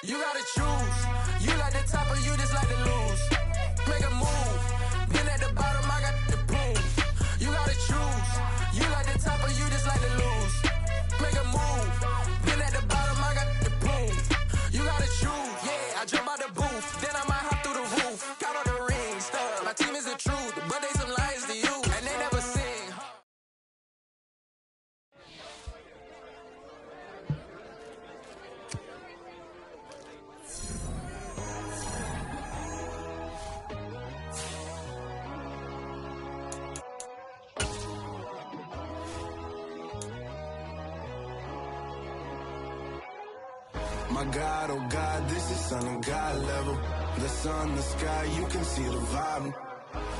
You gotta choose. You like the top or you just like to lose. Make a move. Been at the bottom, I got the proof. You gotta choose. You like the top or you just like to lose. Make a move. Been at the bottom, I got the proof. You gotta choose. Yeah, I jump out the booth. Then I might hop through the roof. Count on the ring, stuff. My team is the truth, but they some liars to you, and they never sing. My God, oh God, this is Son of God level. The sun, the sky, you can see the vibe.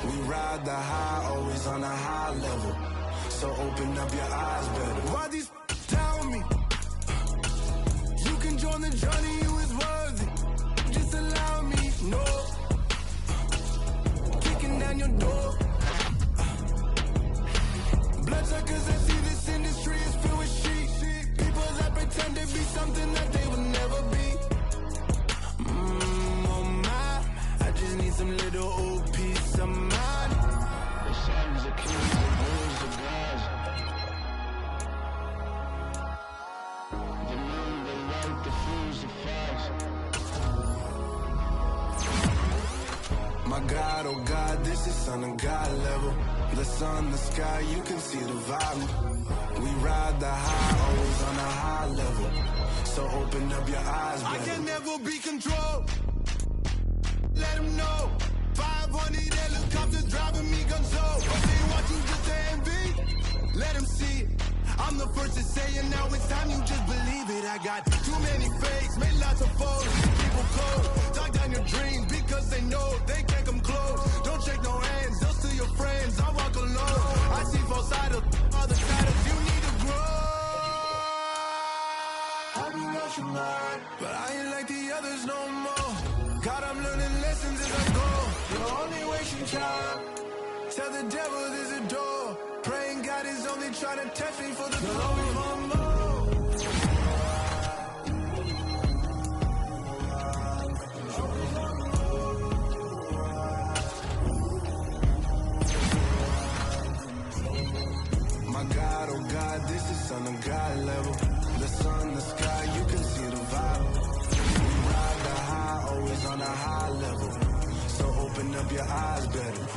We ride the high, always on a high level. So open up your eyes better. Why these tell me? You can join the journey, you is worthy. Just allow me, no. Kicking down your door. Bloodsuckers, I see this industry is filled with sheep. People that pretend to be something that they will never be. Oh my, I just need some little old peace of mind. The sons are kings, the bulls are gods. The moon, the light, the fools, the facts. My God, oh God, this is Son of God level. The sun, the sky, you can see the vibe. We ride the high, always on a high level. So open up your eyes, baby. I can never be controlled. Let them know. 500 helicopters driving me gonzo. But they want you just to envy. Let them see it. I'm the first to say it, now it's time you just believe it. I got too many fakes, made lots of foes. People cold, talk down your dreams because they know they can't come close. Don't shake no hands, those to your friends, I walk alone. I see both sides of other titles, you need to grow. Have you lost your mind? But I ain't like the others no more. God, I'm learning lessons as I go. You're only wasting time. Tell the devil there's a door. Praying God is only trying to test me for the glory for more. My God, oh God, this is Son of God level. The sun, the sky, you can see the vibe. We ride the high, always on a high level. So open up your eyes better.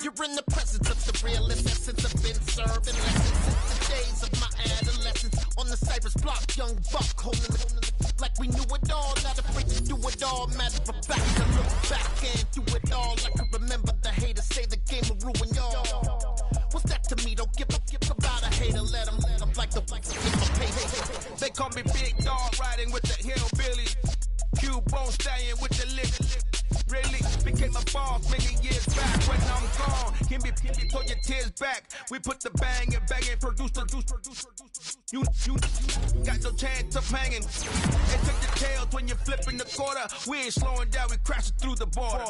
You're in the presence of the realest essence. I've been serving lessons since the days of my adolescence. On the Cypress block, young buck holding it like we knew it all. Not afraid to do it all. Matter of fact, I look back and do it all. I can remember the haters say the game will ruin y'all. What's that to me? Don't give about a hater. Let them like the wax in my face. They call me Big Dog, riding with the hillbillies. Q-Bone stallion with the lip. Really became a boss many years back. When I'm gone, can be throw your tears back. We put the bang and produce. You got no chance of hanging. They took the tails when you're flipping the quarter. We ain't slowing down, we crashing through the border.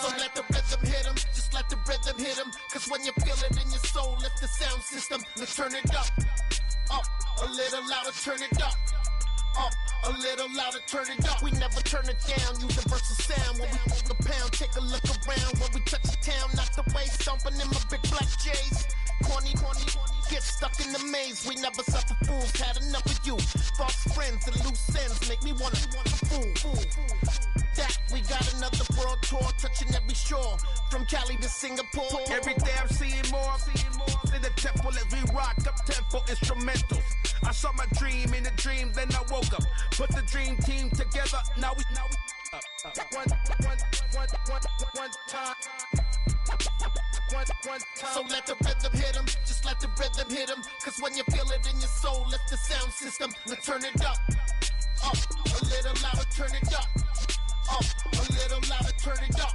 So let the rhythm hit him, just let the rhythm hit him. Cause when you feel it in your soul, lift the sound system. Let's turn it up, a little louder, turn it up, a little louder, turn it up. We never turn it down, universal sound. When we hold the pound, take a look around. When we touch the town, not the way, stomping in my big black J's. Corny, get stuck in the maze. We never suffer fools, had enough of you. False friends and loose ends make me wanna fool. That we got another world tour, touching every shore, from Cali to Singapore. Every day I'm seeing more in the temple as we rock up tempo instrumentals. I saw my dream in a dream, then I woke up. Put the dream team together, now we one time. One So let the rhythm hit him, just let the rhythm hit him. Cause when you feel it in your soul, lift the sound system. Now turn it up, a little louder, turn it up, a little louder, turn it up.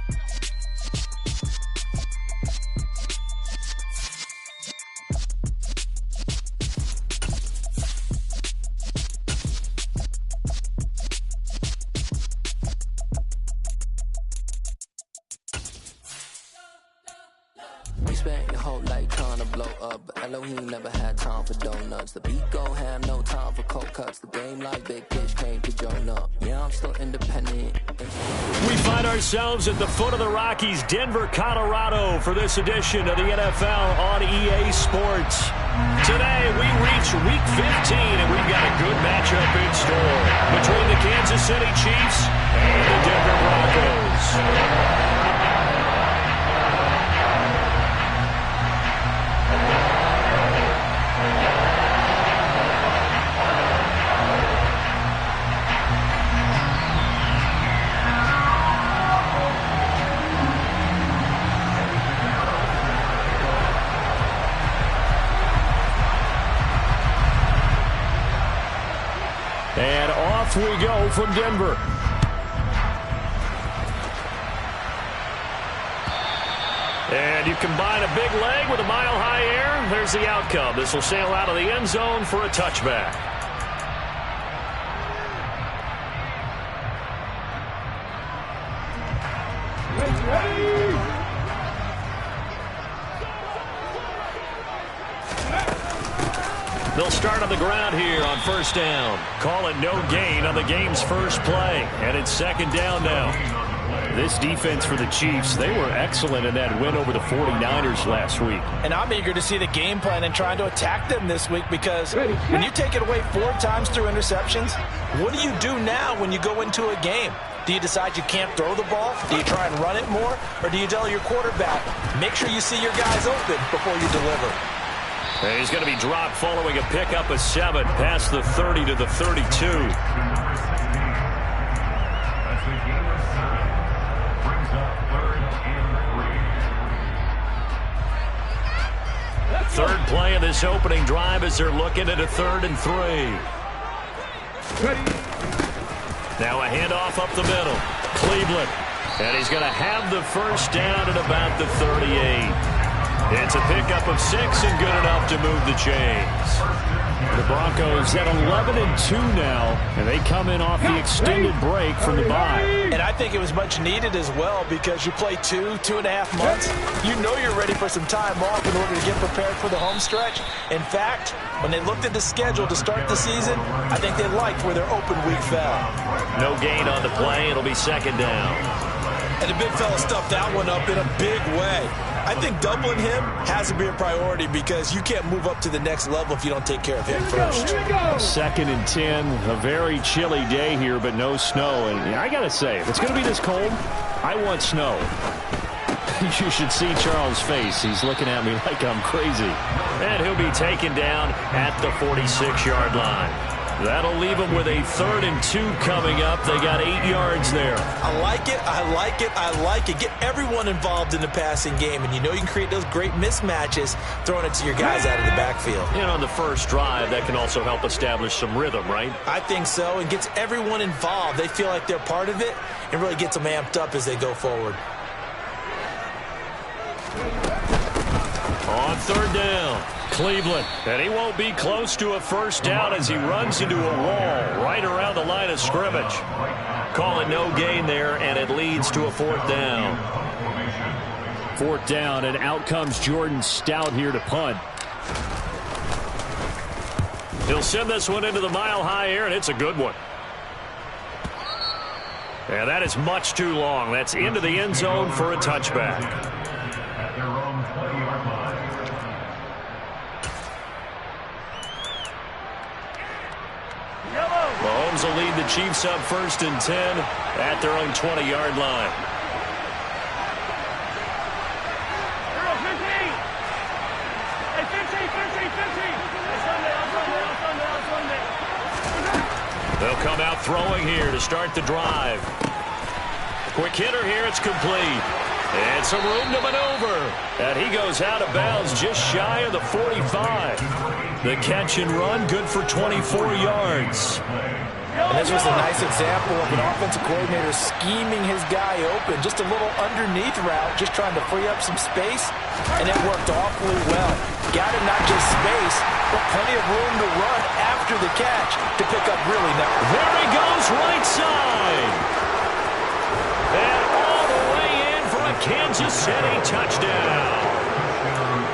You spent your whole life trying to blow up, but Elohim never had time for donuts. The beat gon' have no time for cold cuts. The game like big fish came to Jonah. Yeah, I'm still independent. We find ourselves at the foot of the Rockies, Denver, Colorado, for this edition of the NFL on EA Sports. Today, we reach Week 15, and we've got a good matchup in store between the Kansas City Chiefs and the Denver Broncos. And off we go from Denver. And you combine a big leg with a mile-high air, there's the outcome. This will sail out of the end zone for a touchback. They'll start on the ground here on first down. Call it no gain on the game's first play. And it's second down now. This defense for the Chiefs, they were excellent in that win over the 49ers last week. And I'm eager to see the game plan and trying to attack them this week, because when you take it away 4 times through interceptions, what do you do now when you go into a game? Do you decide you can't throw the ball? Do you try and run it more? Or do you tell your quarterback, make sure you see your guys open before you deliver? And he's going to be dropped following a pickup of 7 past the 30 to the 32. Third play of this opening drive as they're looking at a 3rd and 3. Now a handoff up the middle. Cleveland. And he's going to have the first down at about the 38. It's a pickup of 6 and good enough to move the chains. The Broncos at 11-2 now, and they come in off the extended break from the bye. And I think it was much needed as well, because you play 2.5 months. You know you're ready for some time off in order to get prepared for the home stretch. In fact, when they looked at the schedule to start the season, I think they liked where their open week fell. No gain on the play. It'll be second down. And the big fella stuffed that one up in a big way. I think doubling him has to be a priority, because you can't move up to the next level if you don't take care of him first. 2nd and 10, a very chilly day here, but no snow. And I got to say, if it's going to be this cold, I want snow. You should see Charles' face. He's looking at me like I'm crazy. And he'll be taken down at the 46-yard line. That'll leave them with a 3rd and 2 coming up. They got 8 yards there. I like it, I like it, I like it. Get everyone involved in the passing game, and you know you can create those great mismatches throwing it to your guys out of the backfield. And on the first drive, that can also help establish some rhythm, right? I think so. It gets everyone involved. They feel like they're part of it, and really gets them amped up as they go forward. On 3rd down, Cleveland. And he won't be close to a first down as he runs into a wall right around the line of scrimmage. Call it no gain there, and it leads to a 4th down. 4th down, and out comes Jordan Stout here to punt. He'll send this one into the mile-high air, and it's a good one. And that is much too long. That's into the end zone for a touchback. Mahomes will lead the Chiefs up 1st and 10 at their own 20-yard line. They'll come out throwing here to start the drive. Quick hitter here, it's complete. And some room to maneuver. And he goes out of bounds just shy of the 45. The catch and run, good for 24 yards. And this was a nice example of an offensive coordinator scheming his guy open. Just a little underneath route, just trying to free up some space, and it worked awfully well. Got him not just space, but plenty of room to run after the catch to pick up really nice. There he goes, right side. And all the way in for a Kansas City touchdown.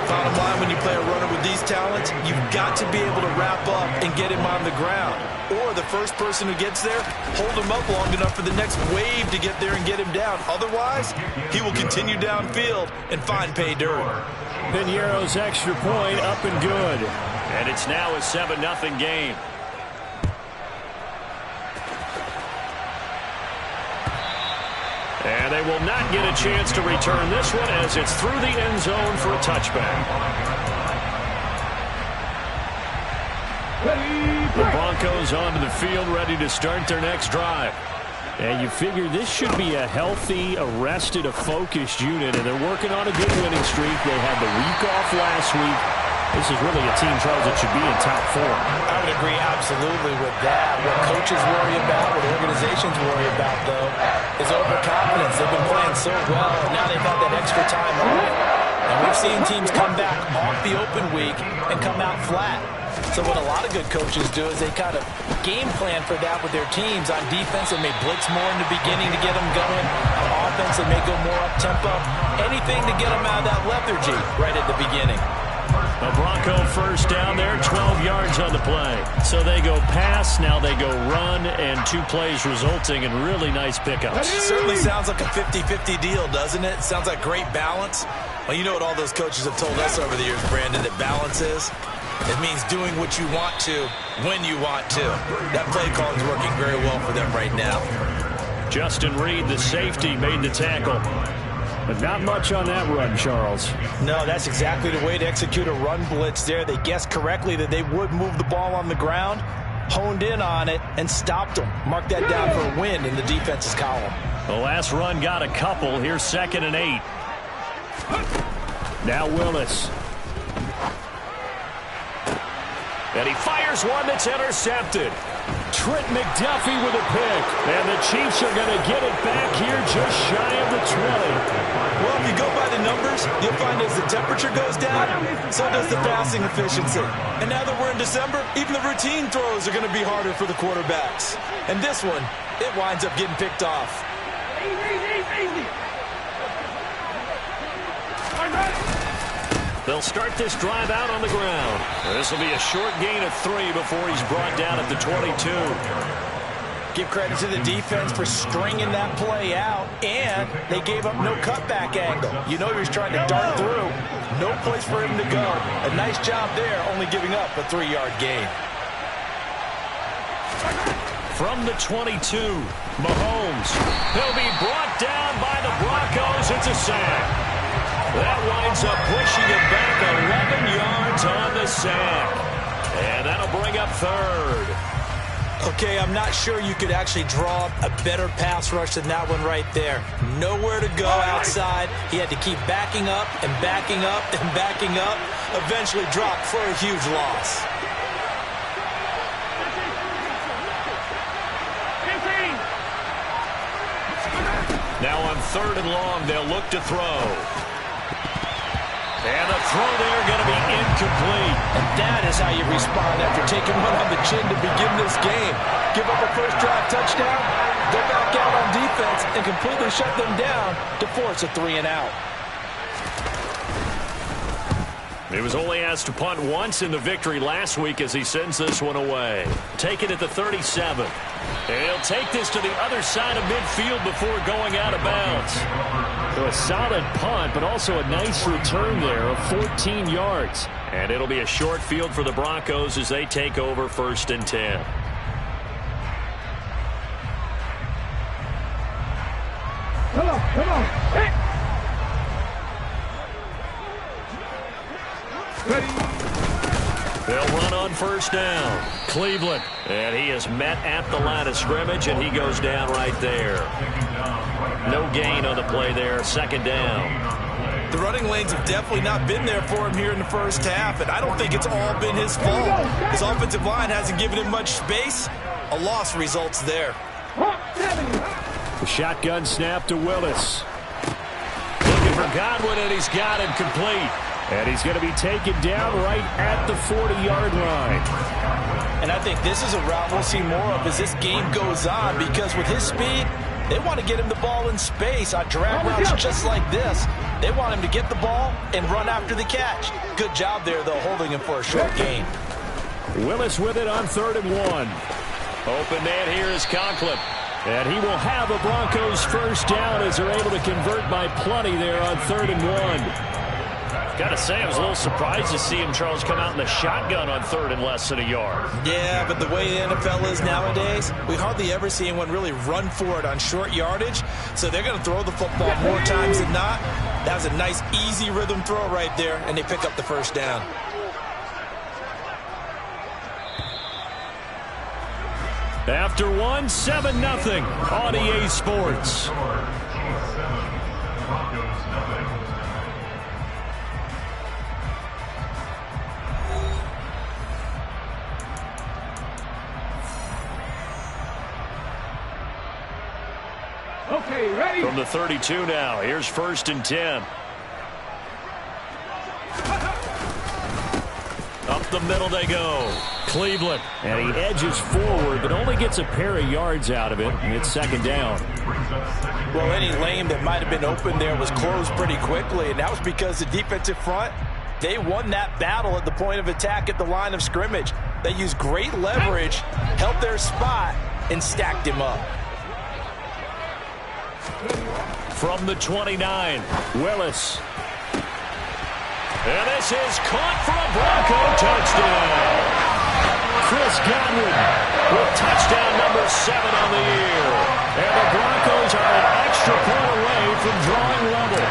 Bottom line, when you play a runner with these talents, you've got to be able to wrap up and get him on the ground. Or the first person who gets there, hold him up long enough for the next wave to get there and get him down. Otherwise, he will continue downfield and find pay dirt. Piñeiro's extra point up and good. And it's now a 7-0 game. And they will not get a chance to return this one as it's through the end zone for a touchback. The Broncos onto the field, ready to start their next drive. And you figure this should be a healthy, arrested, a focused unit, and they're working on a good winning streak. They had the week off last week. This is really a team, Charles, that should be in top 4. I would agree absolutely with that. What coaches worry about, what organizations worry about, though, is overconfidence. They've been playing so well, and now they've had that extra time off. And we've seen teams come back off the open week and come out flat. So what a lot of good coaches do is they kind of game plan for that with their teams. On defense, they may blitz more in the beginning to get them going. On offense, they may go more up-tempo. Anything to get them out of that lethargy right at the beginning. A Bronco first down there, 12 yards on the play. So they go pass, now they go run, and 2 plays resulting in really nice pickups. It certainly sounds like a 50-50 deal, doesn't it? Sounds like great balance. Well, you know what all those coaches have told us over the years, Brandon, that balance is? It means doing what you want to, when you want to. That play call is working very well for them right now. Justin Reed, the safety, made the tackle. But not much on that run, Charles. No, that's exactly the way to execute a run blitz there. They guessed correctly that they would move the ball on the ground, honed in on it, and stopped them. Mark that down for a win in the defense's column. The last run got a couple. Here's 2nd and 8. Now Willis. And he fires one that's intercepted. Trent McDuffie with a pick. And the Chiefs are going to get it back here just shy of the 20. Well, if you go by the numbers, you'll find as the temperature goes down, so does the passing efficiency. And now that we're in December, even the routine throws are going to be harder for the quarterbacks. And this one, it winds up getting picked off. They'll start this drive out on the ground. This will be a short gain of 3 before he's brought down at the 22. Give credit to the defense for stringing that play out, and they gave up no cutback angle. You know he was trying to dart through. No place for him to go. A nice job there, only giving up a 3-yard gain. From the 22, Mahomes. He'll be brought down by the Broncos. It's a sack. That winds up pushing it back 11 yards on the sack. And that'll bring up 3rd. Okay, I'm not sure you could actually draw a better pass rush than that one right there. Nowhere to go outside. He had to keep backing up and backing up and backing up. Eventually dropped for a huge loss. Now on 3rd and long, they'll look to throw. And the throw there going to be incomplete. And that is how you respond after taking one on the chin to begin this game. Give up a first drive touchdown, go back out on defense, and completely shut them down to force a 3-and-out. He was only asked to punt once in the victory last week as he sends this one away. Take it at the 37. And he'll take this to the other side of midfield before going out of bounds. So a solid punt, but also a nice return there of 14 yards. And it'll be a short field for the Broncos as they take over 1st and 10. Come on. Hey. They'll run on 1st down. Cleveland. And he is met at the line of scrimmage, and he goes down right there. No gain on the play there. 2nd down. The running lanes have definitely not been there for him here in the first half, and I don't think it's all been his fault. His offensive line hasn't given him much space. A loss results there. The shotgun snap to Willis. Looking for Godwin, and he's got him complete. And he's going to be taken down right at the 40-yard line. And I think this is a route we'll see more of as this game goes on, because with his speed, they want to get him the ball in space on drag routes just like this. They want him to get the ball and run after the catch. Good job there, though, holding him for a short gain. Willis with it on 3rd and 1. Open man here is Conklin. And he will have a Broncos first down as they're able to convert by plenty there on 3rd and 1. Got to say, I was a little surprised to see him, Charles, come out in the shotgun on 3rd and less than a yard. Yeah, but the way the NFL is nowadays, we hardly ever see anyone really run for it on short yardage. So they're going to throw the football more times than not. That was a nice, easy rhythm throw right there, and they pick up the first down. After 1, 7-0 on EA Sports. Okay, ready? From the 32 now, here's 1st and 10. Up the middle they go. Cleveland. And he edges forward, but only gets a pair of yards out of it, and it's 2nd down. Well, any lane that might have been open there was closed pretty quickly, and that was because the defensive front, they won that battle at the point of attack at the line of scrimmage. They used great leverage, held their spot, and stacked him up. From the 29, Willis. And this is caught for a Bronco touchdown. Chris Godwin with touchdown number 7 on the year. And the Broncos are an extra point away from drawing level.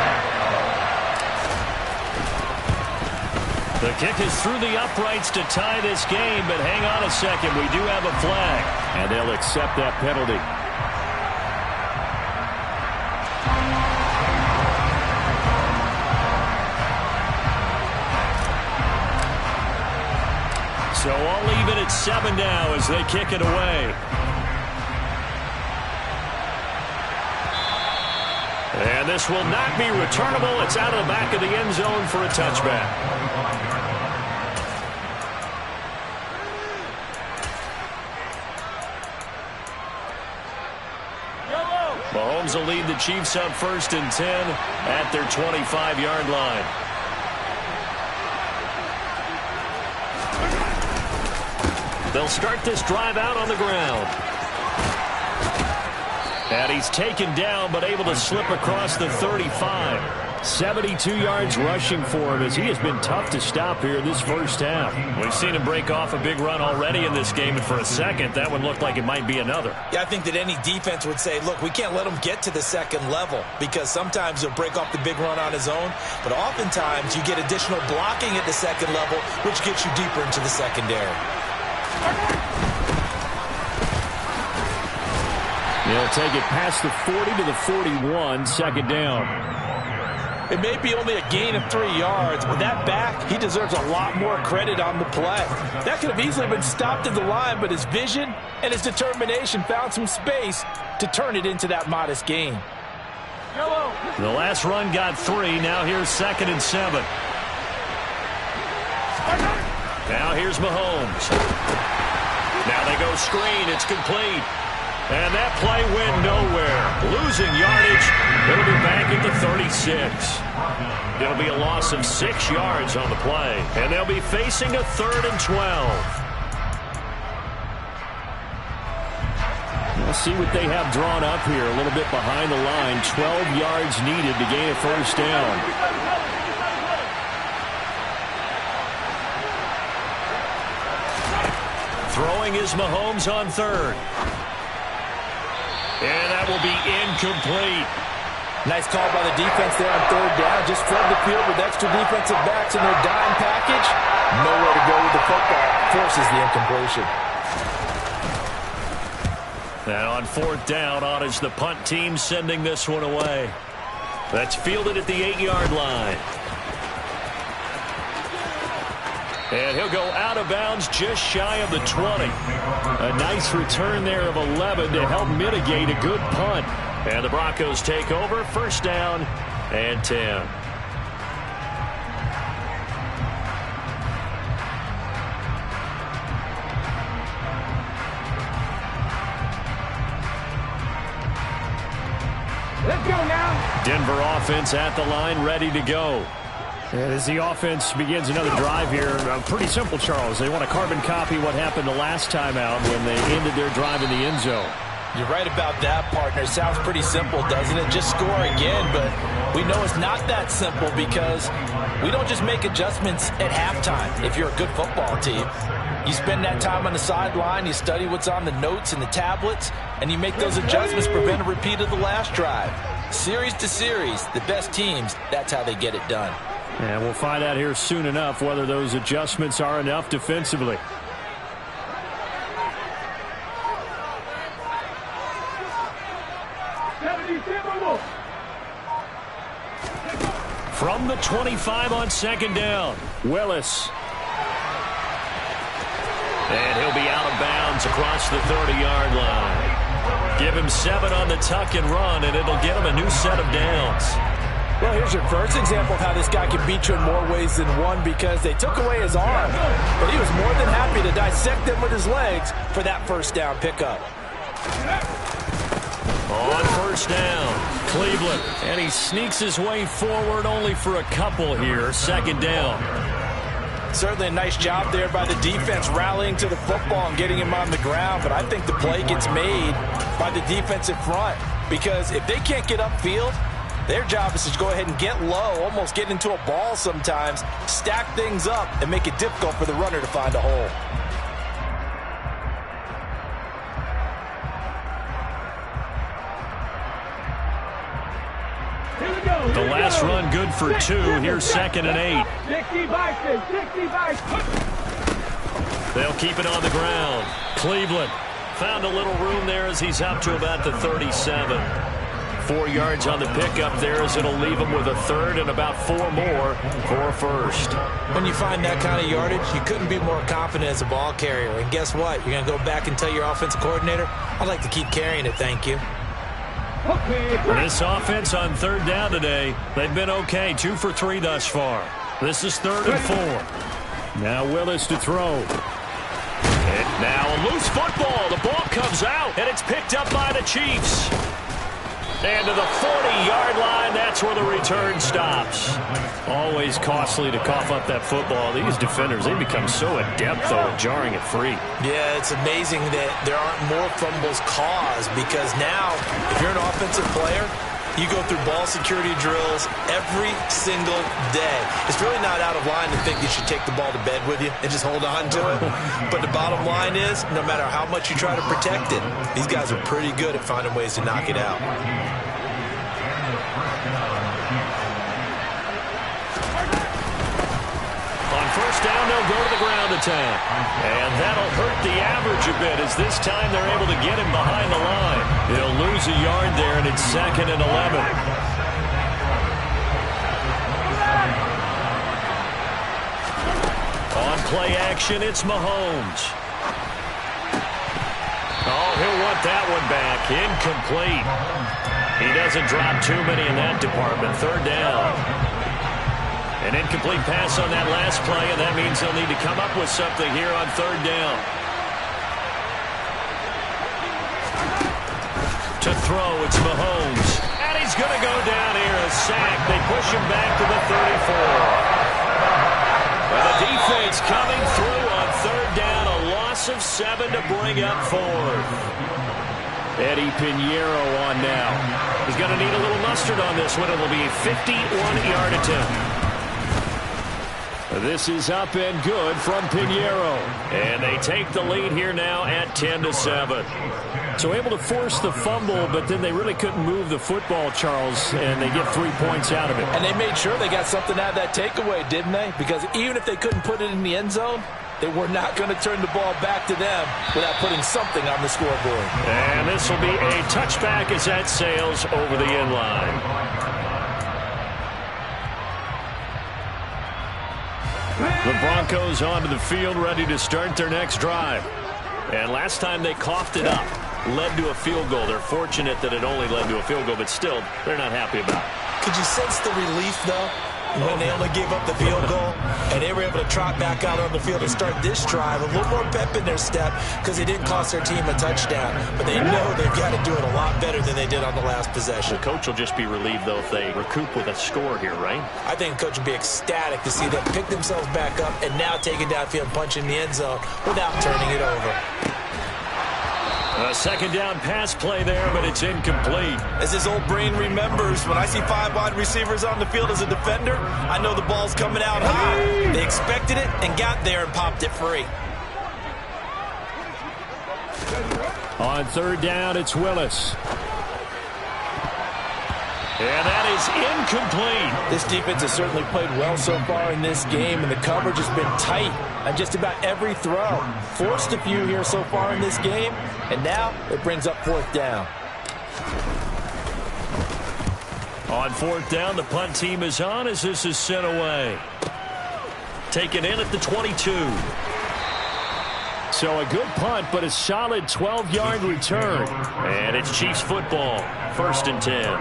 The kick is through the uprights to tie this game, but hang on a second. We do have a flag, and they'll accept that penalty. So all even at 7 now as they kick it away. And this will not be returnable. It's out of the back of the end zone for a touchback. Mahomes will lead the Chiefs up 1st and 10 at their 25-yard line. They'll start this drive out on the ground. And he's taken down, but able to slip across the 35. 72 yards rushing for him as he has been tough to stop here in this first half. We've seen him break off a big run already in this game, and for a second, that one looked like it might be another. Yeah, I think that any defense would say, look, we can't let him get to the 2nd level, because sometimes he'll break off the big run on his own, but oftentimes you get additional blocking at the 2nd level, which gets you deeper into the secondary. They'll take it past the 40 to the 41, 2nd down. It may be only a gain of 3 yards, but that back, he deserves a lot more credit on the play. That could have easily been stopped at the line, but his vision and his determination found some space to turn it into that modest gain. The last run got 3. Now here's 2nd and 7. Now here's Mahomes. Now they go screen. It's complete. And that play went nowhere. Losing yardage. It'll be back at the 36. It'll be a loss of 6 yards on the play. And they'll be facing a 3rd and 12. We'll see what they have drawn up here. A little bit behind the line. 12 yards needed to gain a first down. Throwing is Mahomes on 3rd. And that will be incomplete. Nice call by the defense there on 3rd down. Just flood the field with extra defensive backs in their dime package. Nowhere to go with the football. Forces the incompletion. And on 4th down, on is the punt team sending this one away. That's fielded at the 8-yard line. And he'll go out of bounds just shy of the 20. A nice return there of 11 to help mitigate a good punt. And the Broncos take over, first down and 10. Let's go now. Denver offense at the line, ready to go. And as the offense begins another drive here, pretty simple, Charles. They want to carbon copy what happened the last time out when they ended their drive in the end zone. You're right about that, partner. Sounds pretty simple, doesn't it? Just score again, but we know it's not that simple because we don't just make adjustments at halftime if you're a good football team. You spend that time on the sideline, you study what's on the notes and the tablets, and you make those adjustments, prevent a repeat of the last drive. Series to series, the best teams, that's how they get it done. And we'll find out here soon enough whether those adjustments are enough defensively. From the 25 on second down, Willis. And he'll be out of bounds across the 30-yard line. Give him 7 on the tuck and run, and it'll get him a new set of downs. Well, here's your first example of how this guy can beat you in more ways than one because they took away his arm, but he was more than happy to dissect them with his legs for that first down pickup. On first down, Cleveland, and he sneaks his way forward only for a couple here, second down. Certainly a nice job there by the defense rallying to the football and getting him on the ground, but I think the play gets made by the defensive front because if they can't get upfield, their job is to go ahead and get low, almost get into a ball sometimes, stack things up, and make it difficult for the runner to find a hole. The last run good for 2. Here's second and 8. They'll keep it on the ground. Cleveland found a little room there as he's up to about the 37. 4 yards on the pickup there as it'll leave him with a third and about 4 more for a first. When you find that kind of yardage, you couldn't be more confident as a ball carrier. And guess what? You're going to go back and tell your offensive coordinator, I'd like to keep carrying it, thank you. For this offense on third down today, they've been okay. 2 for 3 thus far. This is 3rd and 4. Now Willis to throw. And now a loose football. The ball comes out, and it's picked up by the Chiefs. And to the 40-yard line, that's where the return stops. Always costly to cough up that football. These defenders, they become so adept, though, at jarring it free. Yeah, it's amazing that there aren't more fumbles caused because now, if you're an offensive player, you go through ball security drills every single day. It's really not out of line to think you should take the ball to bed with you and just hold on to it. But the bottom line is, no matter how much you try to protect it, these guys are pretty good at finding ways to knock it out. On first down, they'll go to the ground attack. And that'll hurt the average a bit as this time they're able to get him behind the line. They'll lose a yard there, and it's 2nd and 11. On play action, it's Mahomes. Oh, he'll want that one back. Incomplete. He doesn't drop too many in that department. 3rd down. An incomplete pass on that last play, and that means they'll need to come up with something here on 3rd down. To throw, it's Mahomes. And he's going to go down here, a sack. They push him back to the 34. And the defense coming through on 3rd down, a loss of 7 to bring up 4th. Eddie Pinheiro on now. He's going to need a little mustard on this one. It'll be a 51-yard attempt. This is up and good from Pinheiro. And they take the lead here now at 10-7. So able to force the fumble, but then they really couldn't move the football, Charles, and they get 3 points out of it. And they made sure they got something out of that takeaway, didn't they? Because even if they couldn't put it in the end zone, they were not going to turn the ball back to them without putting something on the scoreboard. And this will be a touchback as that sails over the end line. The Broncos onto the field, ready to start their next drive. And last time they coughed it up, led to a field goal. They're fortunate that it only led to a field goal, but still, they're not happy about it. Could you sense the relief, though, when they only gave up the field goal and they were able to trot back out on the field and start this drive? A little more pep in their step because they didn't cost their team a touchdown, but they know they've got to do it a lot better than they did on the last possession. The coach will just be relieved, though, if they recoup with a score here, right? I think the coach would be ecstatic to see them pick themselves back up and now take it downfield and punch in the end zone without turning it over. A second down pass play there, but it's incomplete. As his old brain remembers, when I see 5 wide receivers on the field as a defender, I know the ball's coming out high. They expected it and got there and popped it free. On third down, it's Willis. And that is incomplete. This defense has certainly played well so far in this game, and the coverage has been tight on just about every throw. Forced a few here so far in this game, and now it brings up fourth down. On fourth down, the punt team is on as this is sent away. Taken in at the 22. So a good punt, but a solid 12-yard return. And it's Chiefs football, 1st and 10.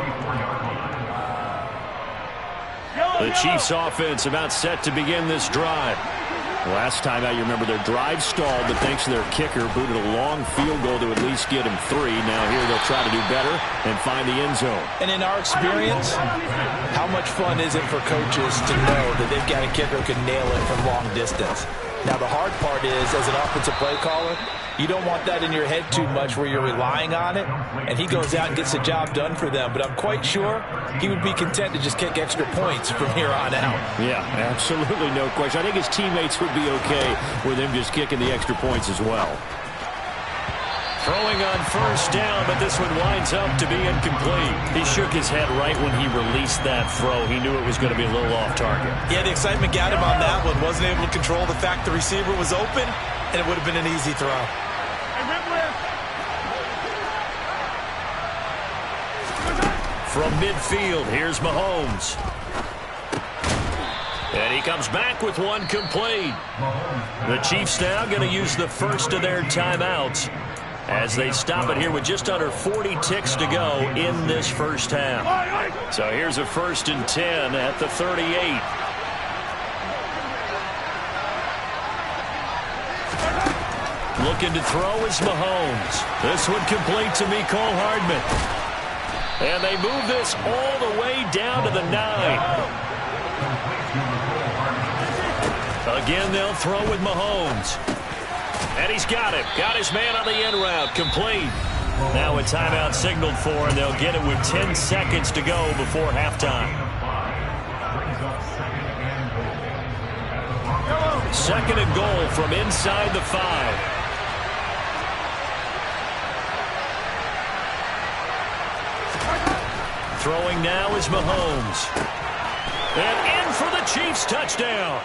The Chiefs offense about set to begin this drive. Last time out, you remember their drive stalled, but thanks to their kicker, booted a long field goal to at least get him 3. Now here they'll try to do better and find the end zone. And in our experience, how much fun is it for coaches to know that they've got a kicker who can nail it from long distance? Now, the hard part is, as an offensive play caller, you don't want that in your head too much where you're relying on it, and he goes out and gets the job done for them. But I'm quite sure he would be content to just kick extra points from here on out. Yeah, absolutely no question. I think his teammates would be okay with him just kicking the extra points as well. Throwing on first down, but this one winds up to be incomplete. He shook his head right when he released that throw. He knew it was going to be a little off target. Yeah, the excitement got him on that one. Wasn't able to control the fact the receiver was open, and it would have been an easy throw. From midfield, here's Mahomes. And he comes back with one complete. The Chiefs now going to use the first of their timeouts as they stop it here with just under 40 ticks to go in this first half. So here's a 1st and 10 at the 38. Looking to throw is Mahomes. This one complete to Mecole Hardman. And they move this all the way down to the 9. Again, they'll throw with Mahomes. And he's got it. Got his man on the end route. Complete. Now a timeout signaled for, and they'll get it with 10 seconds to go before halftime. 2nd and goal from inside the 5. Throwing now is Mahomes. And in for the Chiefs touchdown.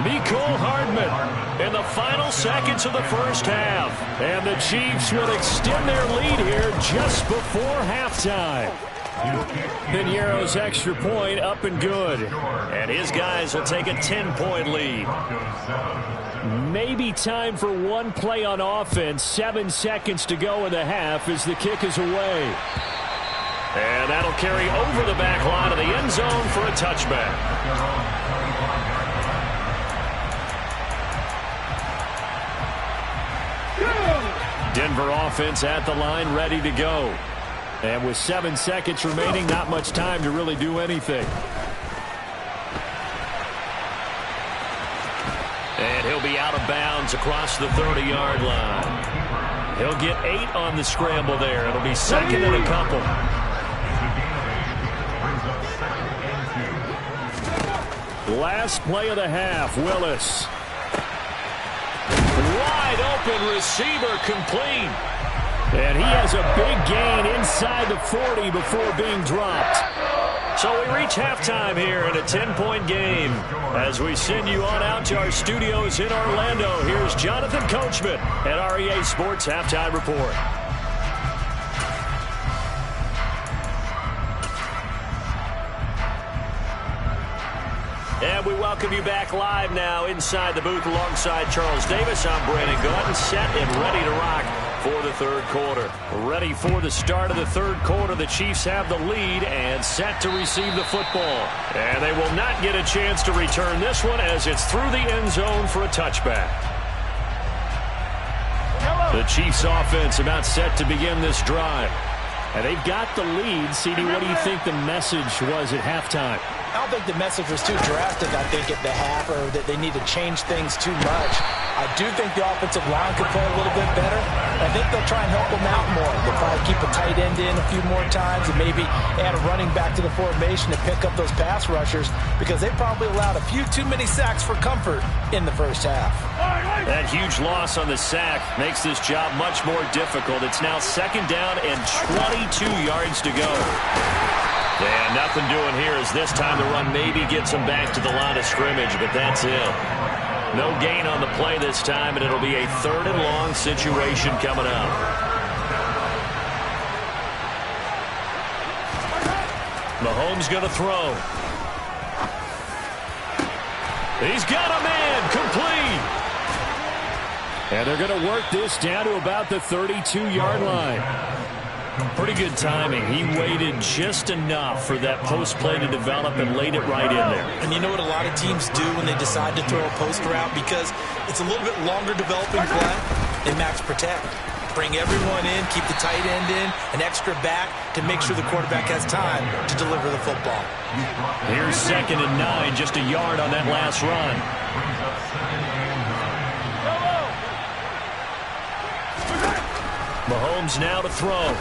Mecole Hardman in the final seconds of the first half. And the Chiefs will extend their lead here just before halftime. Piñeiro's extra point up and good. And his guys will take a 10-point lead. Maybe time for one play on offense. 7 seconds to go in the half as the kick is away. And that'll carry over the back line of the end zone for a touchback. Denver offense at the line, ready to go. And with 7 seconds remaining, not much time to really do anything. And he'll be out of bounds across the 30-yard line. He'll get 8 on the scramble there. It'll be 2nd and a couple. Last play of the half, Willis. Wide open receiver, complete. And he has a big gain inside the 40 before being dropped. So we reach halftime here in a 10-point game. As we send you on out to our studios in Orlando, here's Jonathan Coachman at REA Sports Halftime Report. And we welcome you back live now inside the booth alongside Charles Davis. I'm Brandon Gaudin, set and ready to rock for the third quarter. Ready for the start of the third quarter. The Chiefs have the lead and set to receive the football. And they will not get a chance to return this one as it's through the end zone for a touchback. The Chiefs offense about set to begin this drive. And they've got the lead. CD, what do you think the message was at halftime? I don't think the message was too drastic, I think, at the half, or that they need to change things too much. I do think the offensive line could play a little bit better. I think they'll try and help them out more. They'll probably keep a tight end in a few more times and maybe add a running back to the formation to pick up those pass rushers, because they probably allowed a few too many sacks for comfort in the first half. That huge loss on the sack makes this job much more difficult. It's now second down and 22 yards to go. And nothing doing here as this time the run maybe gets them back to the line of scrimmage, but that's it. No gain on the play this time, and it'll be a third and long situation coming up. Mahomes going to throw. He's got a man complete. And they're going to work this down to about the 32-yard line. Pretty good timing. He waited just enough for that post play to develop and laid it right in there. And you know what a lot of teams do when they decide to throw a post route? Because it's a little bit longer developing play, they max protect. Bring everyone in, keep the tight end in, an extra back to make sure the quarterback has time to deliver the football. Here's 2nd and 9, just a yard on that last run. Mahomes now to throw.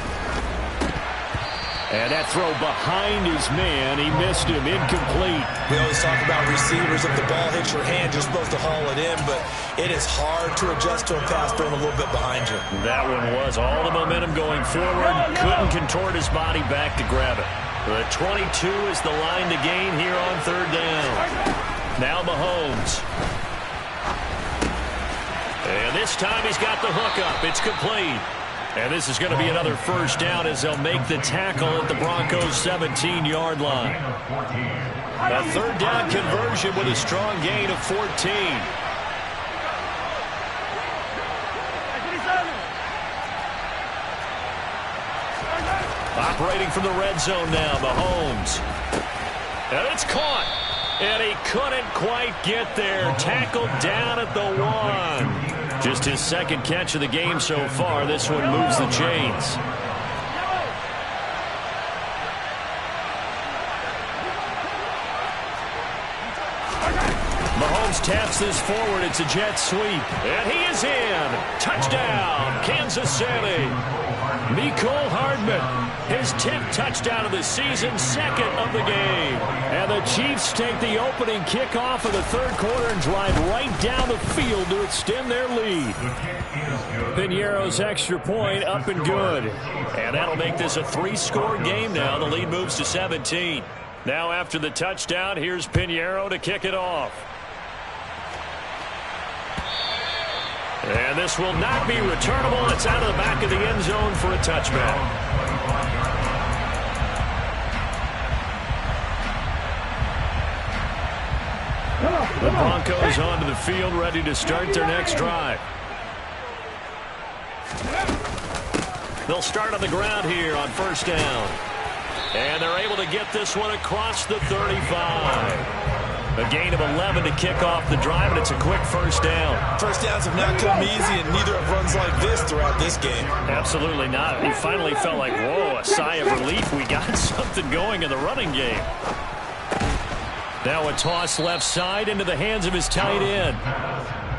And that throw behind his man. He missed him. Incomplete. We always talk about receivers. If the ball hits your hand, you're supposed to haul it in, but it is hard to adjust to a pass thrown a little bit behind you. That one was all the momentum going forward. Couldn't contort his body back to grab it. The 22 is the line to gain here on third down. Now Mahomes. And this time he's got the hook up. It's complete. And this is going to be another first down as they'll make the tackle at the Broncos' 17-yard line. A third down conversion with a strong gain of 14. Operating from the red zone now, Mahomes. And it's caught. And he couldn't quite get there. Tackled down at the 1. Just his second catch of the game so far. This one moves the chains. Mahomes taps this forward. It's a jet sweep. And he is in. Touchdown, Kansas City. Mecole Hardman, his 10th touchdown of the season, second of the game. And the Chiefs take the opening kickoff of the third quarter and drive right down the field to extend their lead. Piñeiro's extra point up and good. And that'll make this a 3-score game now. The lead moves to 17. Now after the touchdown, here's Piñeiro to kick it off. And this will not be returnable. It's out of the back of the end zone for a touchback. The Broncos onto the field, ready to start their next drive. They'll start on the ground here on first down. And they're able to get this one across the 35. A gain of 11 to kick off the drive, and it's a quick first down. First downs have not come easy, and neither have runs like this throughout this game. Absolutely not. We finally felt like, whoa, a sigh of relief. We got something going in the running game. Now a toss left side into the hands of his tight end.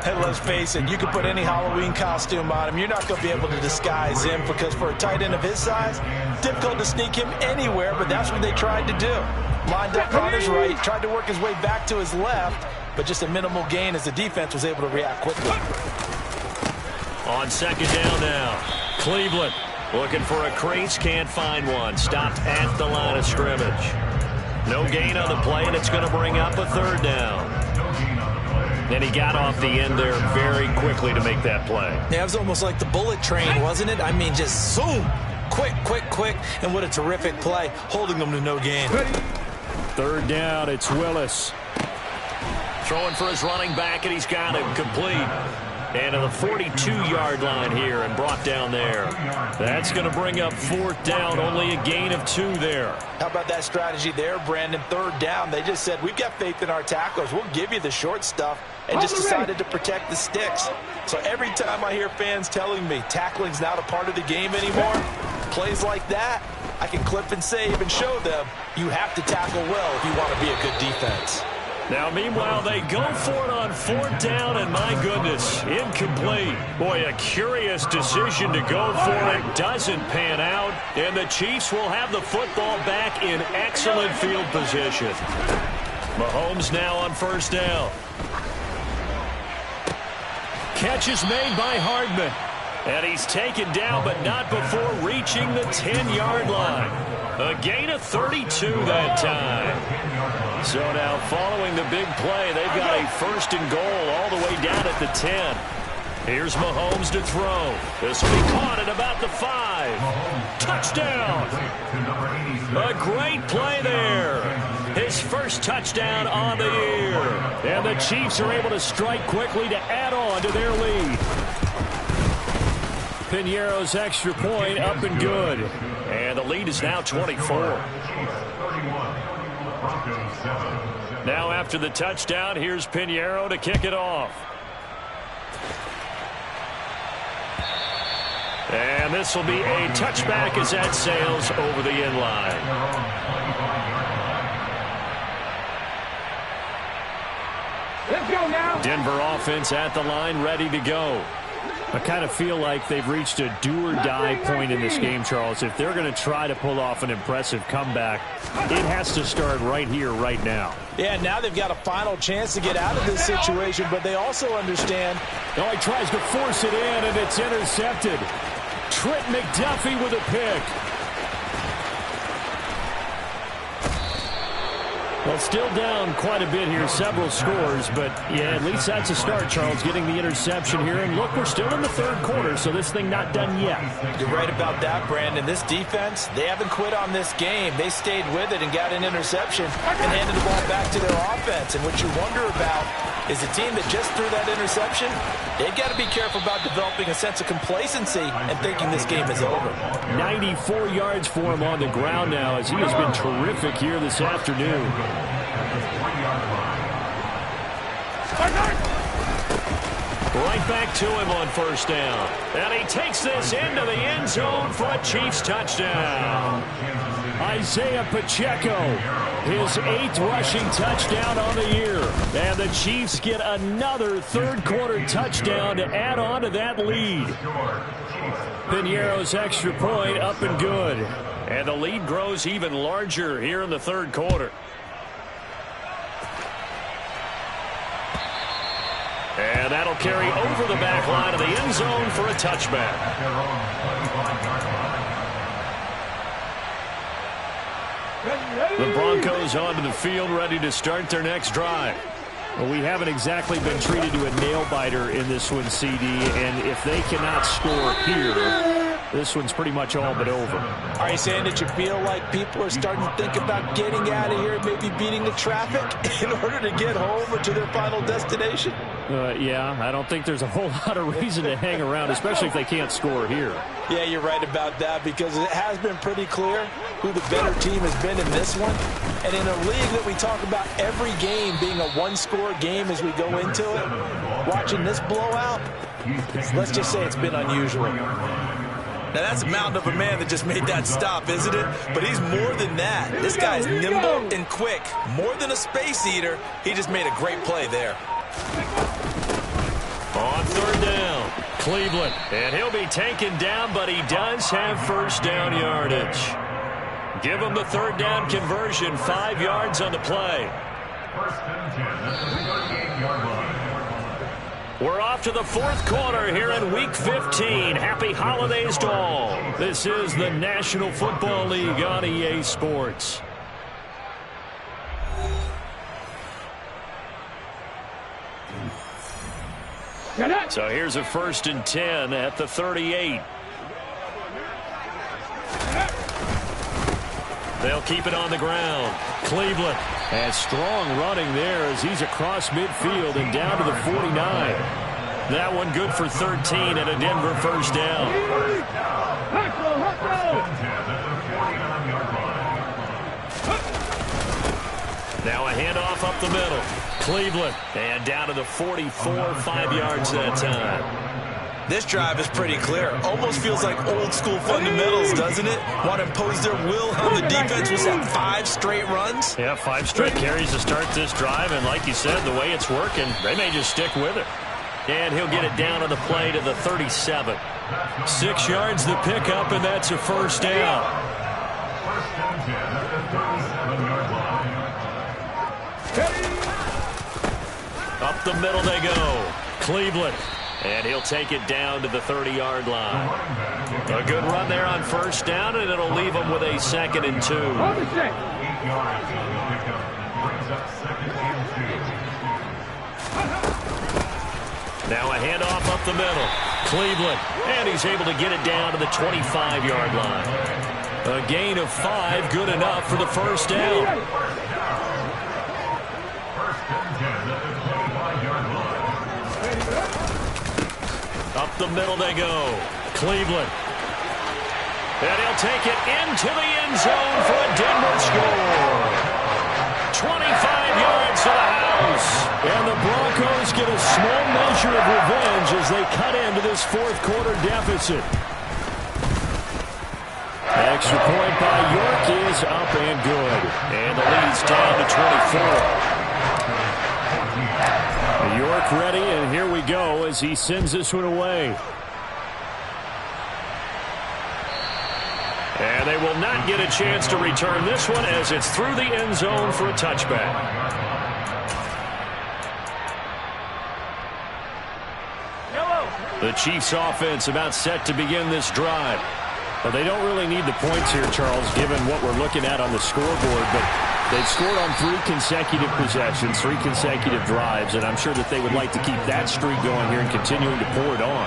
Hey, let's face it, you can put any Halloween costume on him. You're not going to be able to disguise him, because for a tight end of his size, difficult to sneak him anywhere, but that's what they tried to do. Lined up on his right, tried to work his way back to his left, but just a minimal gain as the defense was able to react quickly. On second down now, Cleveland looking for a crease, can't find one. Stopped at the line of scrimmage. No gain on the play, and it's going to bring up a third down. And he got off the end there very quickly to make that play. Yeah, it was almost like the bullet train, wasn't it? I mean, just zoom. Quick, quick, quick. And what a terrific play, holding them to no gain. Third down, it's Willis. Throwing for his running back, and he's got him complete. And to the 42-yard line here and brought down there. That's going to bring up 4th down, only a gain of 2 there. How about that strategy there, Brandon? 3rd down, they just said, we've got faith in our tacklers. We'll give you the short stuff, and just decided to protect the sticks. So every time I hear fans telling me tackling's not a part of the game anymore, plays like that, I can clip and save and show them you have to tackle well if you want to be a good defense. Now, meanwhile, they go for it on 4th down, and my goodness, incomplete. Boy, a curious decision to go for it. Doesn't pan out, and the Chiefs will have the football back in excellent field position. Mahomes now on 1st down. Catch is made by Hardman. And he's taken down, but not before reaching the 10-yard line. A gain of 32 that time. So now following the big play, they've got a 1st and goal all the way down at the 10. Here's Mahomes to throw. This will be caught at about the 5. Touchdown. A great play there. His first touchdown on the year. And the Chiefs are able to strike quickly to add on to their lead. Piñeiro's extra point up and good. And the lead is now 24. Now after the touchdown, here's Piñeiro to kick it off. And this will be a touchback as that sails over the end line. Let's go now. Denver offense at the line, ready to go. I kind of feel like they've reached a do-or-die point in this game, Charles. If they're going to try to pull off an impressive comeback, it has to start right here, right now. Yeah, now they've got a final chance to get out of this situation, but they also understand. Oh, he tries to force it in, and it's intercepted. Trent McDuffie with a pick. Well, still down quite a bit here, several scores, but yeah, at least that's a start, Charles, getting the interception here. And look, we're still in the 3rd quarter, so this thing not done yet. You're right about that, Brandon. This defense, they haven't quit on this game. They stayed with it and got an interception and handed the ball back to their offense. And what you wonder about is a team that just threw that interception, they've got to be careful about developing a sense of complacency and thinking this game is over. 94 yards for him on the ground now, as he has been terrific here this afternoon. Right back to him on 1st down. And he takes this into the end zone for a Chiefs touchdown. Isaiah Pacheco, his 8th rushing touchdown on the year. And the Chiefs get another 3rd quarter touchdown to add on to that lead. Piñeiro's extra point up and good. And the lead grows even larger here in the 3rd quarter. And that'll carry over the back line of the end zone for a touchback. The Broncos onto the field, ready to start their next drive. Well, we haven't exactly been treated to a nail-biter in this one, CD, and if they cannot score here, this one's pretty much all but over. Are you saying that you feel like people are starting to think about getting out of here and maybe beating the traffic in order to get home or to their final destination? Yeah, I don't think there's a whole lot of reason to hang around, especially if they can't score here. Yeah, you're right about that, because it has been pretty clear who the better team has been in this one. And in a league that we talk about every game being a one-score game as we go into it, watching this blowout, let's just say it's been unusual. Now, that's a mountain of a man that just made that stop, isn't it? But he's more than that. This guy's nimble and quick. More than a space eater, he just made a great play there. On 3rd down, Cleveland. And he'll be taken down, but he does have 1st down yardage. Give him the 3rd down conversion, 5 yards on the play. We're off to the 4th quarter here in Week 15. Happy holidays to all. This is the National Football League on EA Sports. So here's a 1st and 10 at the 38. They'll keep it on the ground. Cleveland has strong running there as he's across midfield and down to the 49. That one good for 13 and a Denver first down. Now a handoff up the middle. Cleveland and down to the 44, 5 yards that time. This drive is pretty clear. Almost feels like old school fundamentals, doesn't it? Want to impose their will on the defense. Was that 5 straight runs? Yeah, 5 straight carries to start this drive, and like you said, the way it's working, they may just stick with it. And he'll get it down on the play to the 37. 6 yards the pickup, and that's a first down. Up the middle they go. Cleveland. And he'll take it down to the 30-yard line. A good run there on first down, and it'll leave him with a 2nd and 2. Now a handoff up the middle. Cleveland. And he's able to get it down to the 25-yard line. A gain of 5, good enough for the first down. Up the middle they go. Cleveland. And he'll take it into the end zone for a Denver score. 25 yards to the house. And the Broncos get a small measure of revenge as they cut into this fourth quarter deficit. Extra point by York is up and good. And the lead's down to 24. York ready, and here we go as he sends this one away. And they will not get a chance to return this one as it's through the end zone for a touchback. The Chiefs offense about set to begin this drive. Well, they don't really need the points here, Charles, given what we're looking at on the scoreboard, but they've scored on 3 consecutive possessions, 3 consecutive drives, and I'm sure that they would like to keep that streak going here and continuing to pour it on.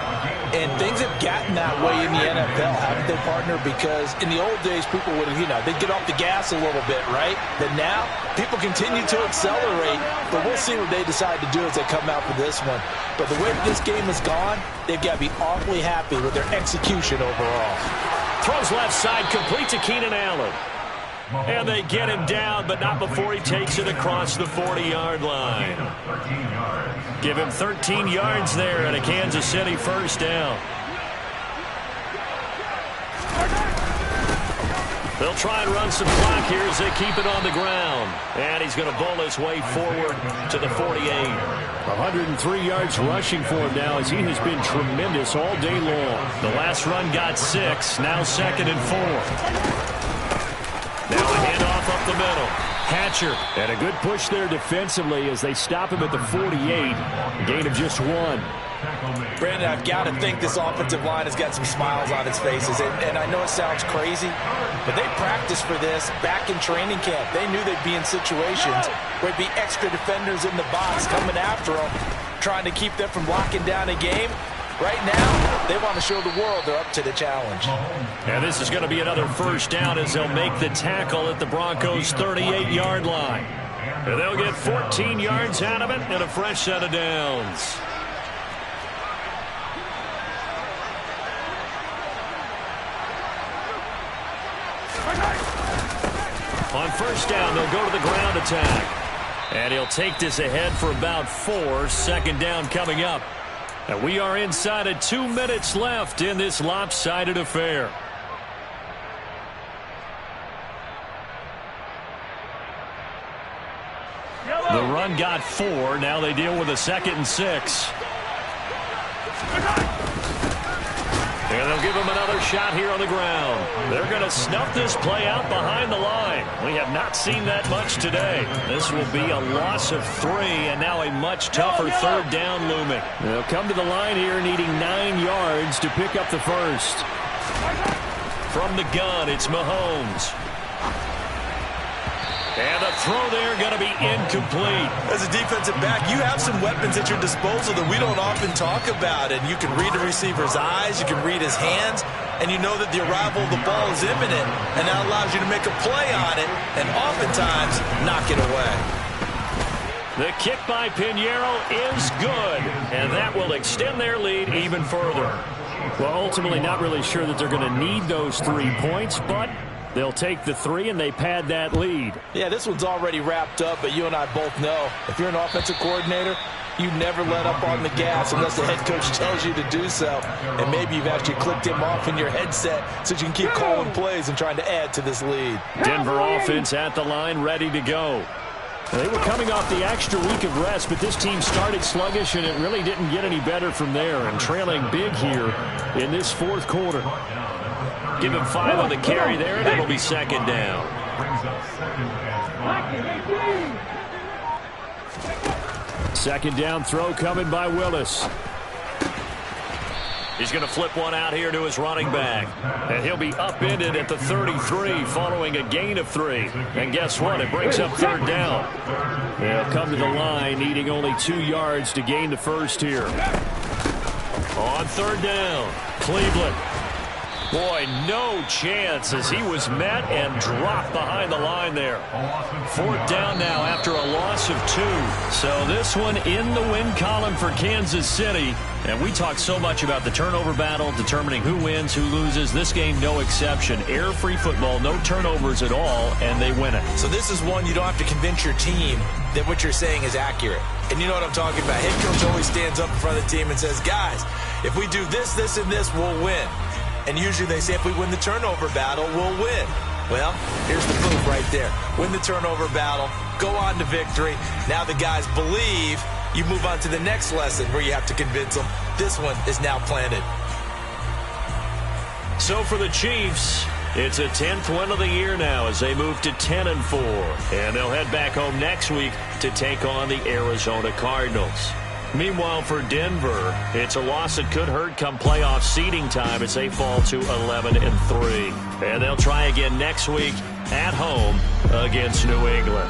And things have gotten that way in the NFL, haven't they, partner? Because in the old days, people would, they'd get off the gas a little bit, right? But now, people continue to accelerate, but we'll see what they decide to do as they come out for this one. But the way that this game has gone, they've got to be awfully happy with their execution overall. Throws left side, complete to Keenan Allen. And they get him down, but not before he takes it across the 40-yard line. Give him 13 yards there and a Kansas City first down. They'll try and run some clock here as they keep it on the ground. And he's going to bowl his way forward to the 48. 103 yards rushing for him now as he has been tremendous all day long. The last run got 6, now 2nd and 4. Now a handoff up the middle. Hatcher. And a good push there defensively as they stop him at the 48. A gain of just 1. Brandon, I've got to think this offensive line has got some smiles on its faces. And I know it sounds crazy, but they practiced for this back in training camp. They knew they'd be in situations where there'd be extra defenders in the box coming after them, trying to keep them from locking down a game. Right now, they want to show the world they're up to the challenge. And this is going to be another first down as they'll make the tackle at the Broncos' 38-yard line. And they'll get 14 yards out of it and a fresh set of downs. On first down, they'll go to the ground attack. And he'll take this ahead for about 4. Second down coming up. And we are inside of 2 minutes left in this lopsided affair. The run got 4. Now they deal with a 2nd and 6. And they'll give him another shot here on the ground. They're going to snuff this play out behind the line. We have not seen that much today. This will be a loss of 3, and now a much tougher third down looming. They'll come to the line here needing 9 yards to pick up the first. From the gun, it's Mahomes. And the throw there going to be incomplete. As a defensive back, you have some weapons at your disposal that we don't often talk about. And you can read the receiver's eyes, you can read his hands, and you know that the arrival of the ball is imminent, and that allows you to make a play on it and oftentimes knock it away. The kick by Pinheiro is good, and that will extend their lead even further. Well, ultimately not really sure that they're going to need those 3 points, but they'll take the 3 and they pad that lead. Yeah, this one's already wrapped up, but you and I both know if you're an offensive coordinator, you never let up on the gas unless the head coach tells you to do so. And maybe you've actually clicked him off in your headset so you can keep calling plays and trying to add to this lead. Denver offense at the line, ready to go. They were coming off the extra week of rest, but this team started sluggish, and it really didn't get any better from there. And trailing big here in this fourth quarter. Give him 5 on the carry there, and it'll be second down. Second down throw coming by Willis. He's going to flip one out here to his running back. And he'll be upended at the 33 following a gain of 3. And guess what? It brings up third down. They'll come to the line needing only 2 yards to gain the first here. On third down, Cleveland. Boy, no chance as he was met and dropped behind the line there. Fourth down now after a loss of 2. So this one in the win column for Kansas City. And we talked so much about the turnover battle, determining who wins, who loses. This game, no exception. Air-free football, no turnovers at all, and they win it. So this is one you don't have to convince your team that what you're saying is accurate. And you know what I'm talking about. Head coach always stands up in front of the team and says, guys, if we do this, this, and this, we'll win. And usually they say if we win the turnover battle, we'll win. Well, here's the proof right there. Win the turnover battle, go on to victory. Now the guys believe. You move on to the next lesson where you have to convince them. This one is now planted. So for the Chiefs, it's a 10th win of the year now as they move to 10-4. And they'll head back home next week to take on the Arizona Cardinals. Meanwhile, for Denver, it's a loss that could hurt come playoff seeding time as they fall to 11-3. And they'll try again next week at home against New England.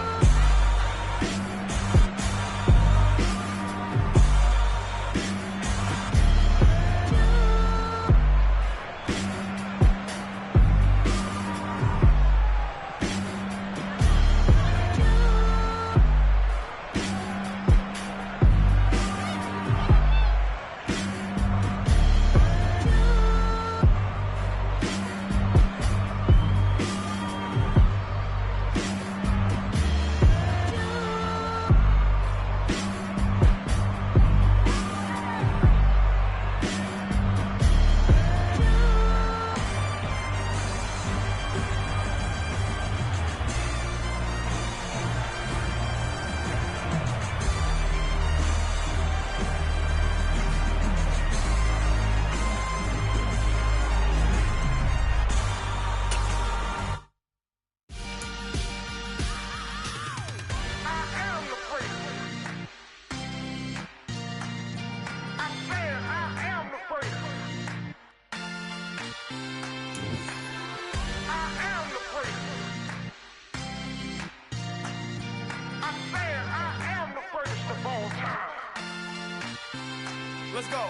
Let's go.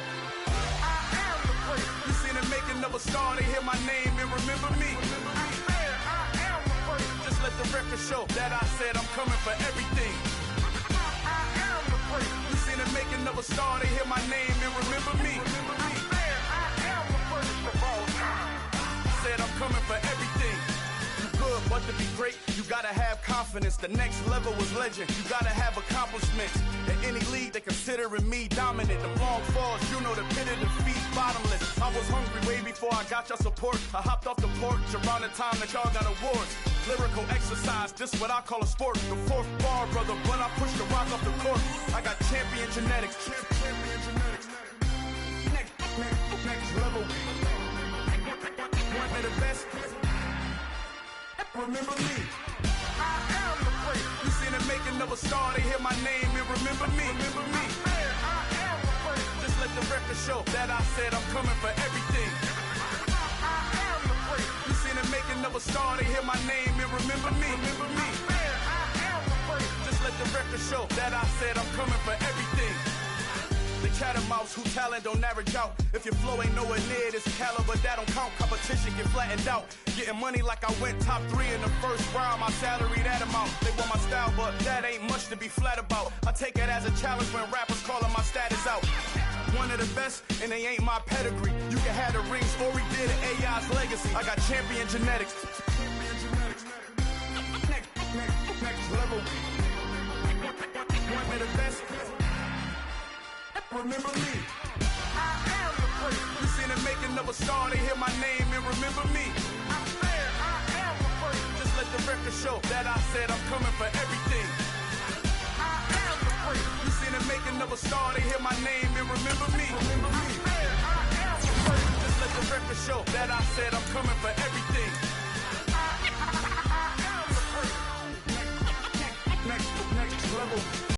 You seen the making of a star, they hear my name and remember me. Just let the record show that I said I'm coming for everything. You seen the making of a star, they hear my name and remember me. Said I'm coming for everything. You good, but to be great, you gotta have confidence. The next level was legend. You gotta have accomplishments. In any league, they considering me dominant. The long falls, you know the pit of defeat, bottomless. I was hungry way before I got your support. I hopped off the porch around the time that y'all got awards. Lyrical exercise, this what I call a sport. The fourth bar, brother, when I push the rock off the court. I got champion genetics. Champion genetics. Next level. One of the best. Remember me. I am the great. You seen the making of a star, they hear my name and remember me. Remember me. I am the great. Just let the record show that I said I'm coming for everything. I am the great. You seen the making of a star, they hear my name and remember me. Remember me. show that I said I'm coming for everything. The catamounts who talent don't average out. If your flow ain't nowhere near this caliber, that don't count. Competition get flattened out. Getting money like I went top 3 in the first round. My salary that amount. They want my style, but that ain't much to be flat about. I take it as a challenge when rappers calling my status out. One of the best, and they ain't my pedigree. You can have the rings, or we did an AI's legacy. I got champion genetics. Next level. One of the best. Remember me. I am the first. You seen the making of a star, they hear my name and remember me. I said I am the first. Just let the record show that I said I'm coming for everything. I am the first. You seen the making of a star, they hear my name and remember me. I said I am the first. Just let the record show that I said I'm coming for everything.